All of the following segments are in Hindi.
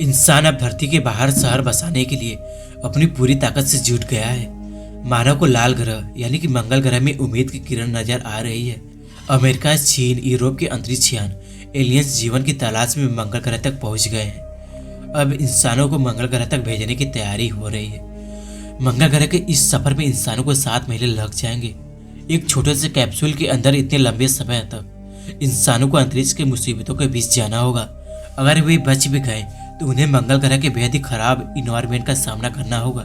इंसान अब धरती के बाहर शहर बसाने के लिए अपनी पूरी ताकत से जुट गया है। मानव को लाल ग्रह यानी कि मंगल ग्रह में उम्मीद की किरण नजर आ रही है। अमेरिका, चीन, यूरोप के अंतरिक्ष यान एलियंस जीवन की तलाश में मंगल ग्रह तक पहुंच गए हैं। अब इंसानों को मंगल ग्रह तक भेजने की तैयारी हो रही है। मंगल ग्रह के इस सफर में इंसानों को 7 महीने लग जाएंगे। एक छोटे से कैप्सूल के अंदर इतने लंबे समय तक इंसानों को अंतरिक्ष की मुसीबतों के बीच जाना होगा। अगर वे बच भी गए तो उन्हें मंगल ग्रह के बेहद ही खराब इन्वायरमेंट का सामना करना होगा।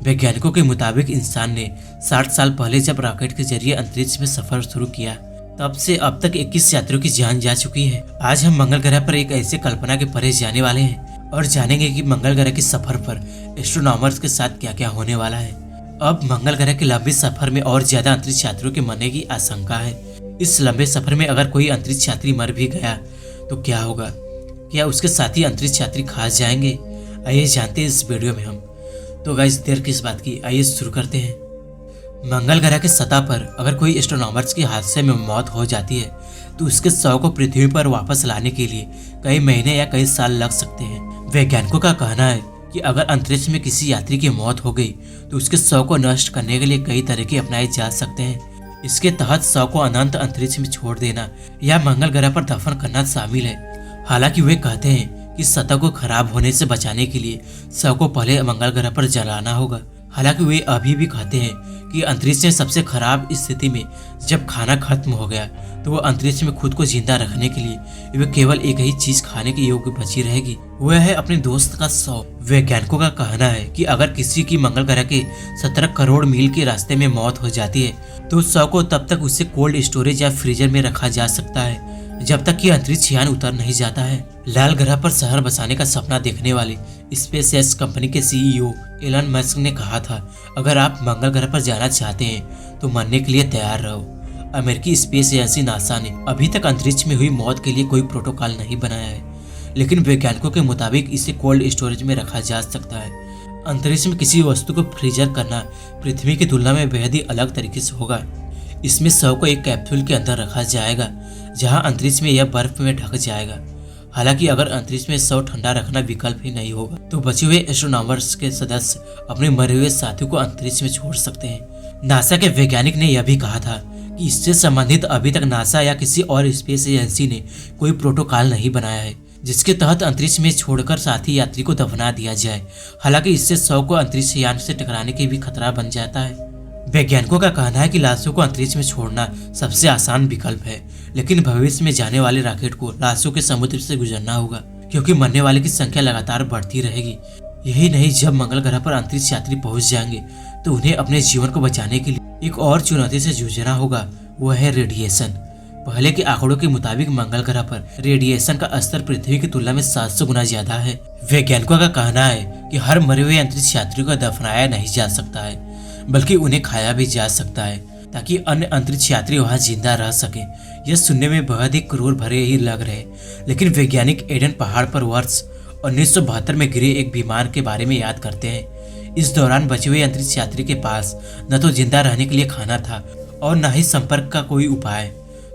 वैज्ञानिकों के मुताबिक इंसान ने 60 साल पहले जब रॉकेट के जरिए अंतरिक्ष में सफर शुरू किया, तब से अब तक 21 यात्रियों की जान जा चुकी है। आज हम मंगल ग्रह पर एक ऐसे कल्पना के परे जाने वाले हैं और जानेंगे कि मंगल ग्रह के सफर पर एस्ट्रोनॉमर्स के साथ क्या क्या होने वाला है। अब मंगल ग्रह के लंबे सफर में और ज्यादा अंतरिक्ष यात्रियों के मरने की आशंका है। इस लंबे सफर में अगर कोई अंतरिक्ष यात्री मर भी गया तो क्या होगा? क्या उसके साथी अंतरिक्ष यात्री खास जाएंगे? आइए जानते हैं इस वीडियो में हम। तो गाइस, देर किस बात की, आइए शुरू करते हैं। मंगल ग्रह के सतह पर अगर कोई एस्ट्रोनॉमर्स के हादसे में मौत हो जाती है तो उसके शव को पृथ्वी पर वापस लाने के लिए कई महीने या कई साल लग सकते हैं। वैज्ञानिकों का कहना है कि अगर अंतरिक्ष में किसी यात्री की मौत हो गई तो उसके शव को नष्ट करने के लिए कई तरीके अपनाए जा सकते हैं। इसके तहत शव को अनंत अंतरिक्ष में छोड़ देना या मंगल ग्रह पर दफन करना शामिल है। हालांकि वे कहते हैं कि सतह को खराब होने से बचाने के लिए शव को पहले मंगल ग्रह पर जलाना होगा। हालांकि वे अभी भी कहते हैं कि अंतरिक्ष में सबसे खराब स्थिति में जब खाना खत्म हो गया तो वो अंतरिक्ष में खुद को जिंदा रखने के लिए वे केवल एक ही चीज खाने के योग्य बची रहेगी, वह है अपने दोस्त का शव। वैज्ञानिकों का कहना है कि अगर किसी की मंगल ग्रह के 17 करोड़ मील के रास्ते में मौत हो जाती है तो शव को तब तक उसे कोल्ड स्टोरेज या फ्रीजर में रखा जा सकता है जब तक कि अंतरिक्ष यान उतर नहीं जाता है। लाल ग्रह पर शहर बसाने का सपना देखने वाली स्पेसएक्स कंपनी के सीईओ एलन मस्क ने कहा था, अगर आप मंगल ग्रह पर जाना चाहते हैं तो मरने के लिए तैयार रहो। अमेरिकी स्पेस एजेंसी नासा ने अभी तक अंतरिक्ष में हुई मौत के लिए कोई प्रोटोकॉल नहीं बनाया है, लेकिन वैज्ञानिकों के मुताबिक इसे कोल्ड स्टोरेज में रखा जा सकता है। अंतरिक्ष में किसी वस्तु को फ्रीजर करना पृथ्वी की तुलना में बेहद ही अलग तरीके से होगा। इसमें शव को एक कैप्सूल के अंदर रखा जाएगा जहां अंतरिक्ष में यह बर्फ में ढक जाएगा। हालांकि अगर अंतरिक्ष में शव ठंडा रखना विकल्प ही नहीं होगा तो बचे हुए एस्ट्रोनॉमर्स के सदस्य अपने मरे हुए साथियों को अंतरिक्ष में छोड़ सकते हैं। नासा के वैज्ञानिक ने यह भी कहा था कि इससे संबंधित अभी तक नासा या किसी और स्पेस एजेंसी ने कोई प्रोटोकॉल नहीं बनाया है जिसके तहत अंतरिक्ष में छोड़कर साथी यात्री को दफना दिया जाए। हालांकि इससे शव को अंतरिक्ष यान से टकराने की भी खतरा बन जाता है। वैज्ञानिकों का कहना है कि लाशों को अंतरिक्ष में छोड़ना सबसे आसान विकल्प है, लेकिन भविष्य में जाने वाले रॉकेट को लाशों के समुद्र से गुजरना होगा क्योंकि मरने वाले की संख्या लगातार बढ़ती रहेगी। यही नहीं, जब मंगल ग्रह पर अंतरिक्ष यात्री पहुंच जाएंगे तो उन्हें अपने जीवन को बचाने के लिए एक और चुनौती से जूझना होगा, वह है रेडिएशन। पहले के आंकड़ों के मुताबिक मंगल ग्रह पर रेडिएशन का स्तर पृथ्वी की तुलना में 700 गुना ज्यादा है। वैज्ञानिकों का कहना है कि हर मरे हुए अंतरिक्ष यात्रियों को दफनाया नहीं जा सकता है बल्कि उन्हें खाया भी जा सकता है ताकि अन्य अंतरिक्ष यात्री वहां जिंदा रह सके। यह सुनने में बहुत ही क्रूर भरे ही लग रहे, लेकिन वैज्ञानिक एडन पहाड़ पर वर्ष 1972 में गिरे एक विमान के बारे में याद करते हैं। इस दौरान बचे हुए अंतरिक्ष यात्री के पास न तो जिंदा रहने के लिए खाना था और न ही संपर्क का कोई उपाय,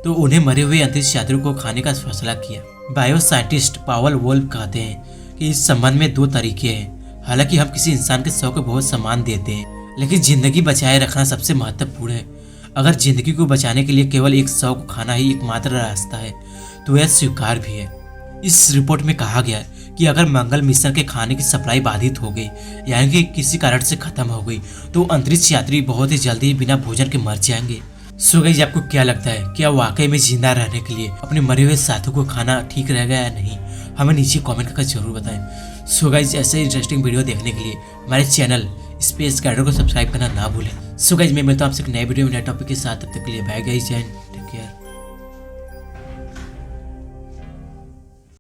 तो उन्हें मरे हुए अंतरिक्ष यात्रियों को खाने का फैसला किया। बायो साइंटिस्ट पावल वोल्फ कहते हैं कि इस संबंध में 2 तरीके हैं। हालांकि हम किसी इंसान के शव को बहुत सम्मान देते हैं, लेकिन जिंदगी बचाए रखना सबसे महत्वपूर्ण है। अगर जिंदगी को बचाने के लिए केवल एक शव को खाना ही एकमात्र रास्ता है तो यह स्वीकार भी है। इस रिपोर्ट में कहा गया कि अगर मंगल मिशन के खाने की सप्लाई बाधित हो गई यानी कि किसी कारण से खत्म हो गई तो अंतरिक्ष यात्री बहुत ही जल्दी बिना भोजन के मर जाएंगे। सो गाइस, आपको क्या लगता है, क्या वाकई में जिंदा रहने के लिए अपने मरे हुए साथियों को खाना ठीक रहेगा या नहीं? हमें नीचे कमेंट करके जरूर बताएं। सो गाइस, ऐसे इंटरेस्टिंग वीडियो देखने के लिए हमारे चैनल स्पेस गाइडर को सब्सक्राइब करना ना भूलें। सो गाइस, मैं मिलता हूं आपसे एक नए वीडियो में नए टॉपिक के साथ। तब तक के लिए bye guys and take care.